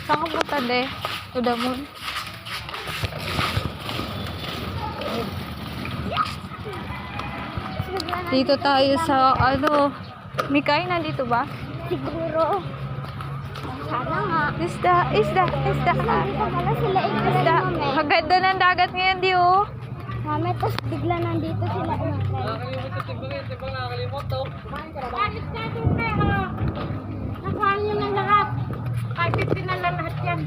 Saan ka punta, de? To the moon? Dito tayo sa, ano, Mikay, nandito ba? Siguro. Sana nga. Isda. Nandito pala sila Isda. Mame. Maganda ng dagat ngayon, di oh. Mame, tapos bigla nandito sila Nakuha niyo ng lahat. 550 na lang lahat yan.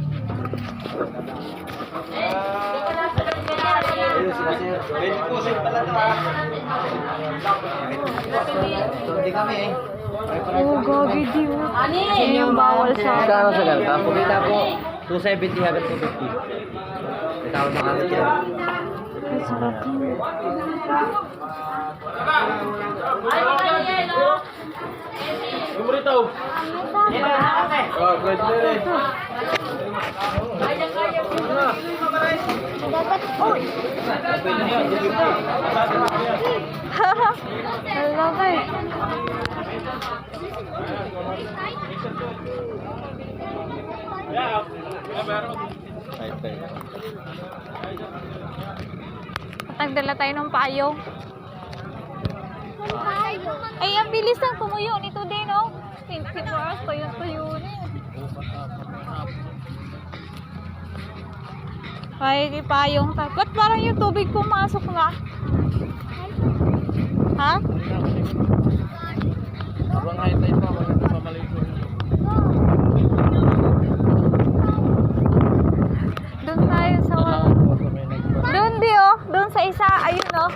Hindi kami eh. Oh, gagi, di oh. Yun yung bawal sa... Kano sa ganito? Pagkita po, 270 hanggang 250. Itawag na kami dyan. Ay, sarap yun. Dapat, uy! Hello, kay. Nagdala tayo ng payong. Ay, ang bilis ng tumuyo nito din, oh. 24 hours pa yung tuyo na yun. Ay, di payong tayo. Ba't parang yung tubig pumasok na? Ha? Habang high-tide pa, maganda pamalik ko. Doon tayo sa wala. Doon di, oh. Doon sa isa. Ayun, oh.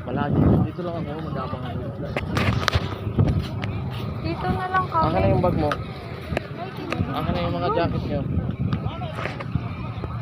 Malagi. Dito lang ako, madamang ako. Dito na lang Akin na kami. yung bag mo. Akin na yung mga jacket nyo.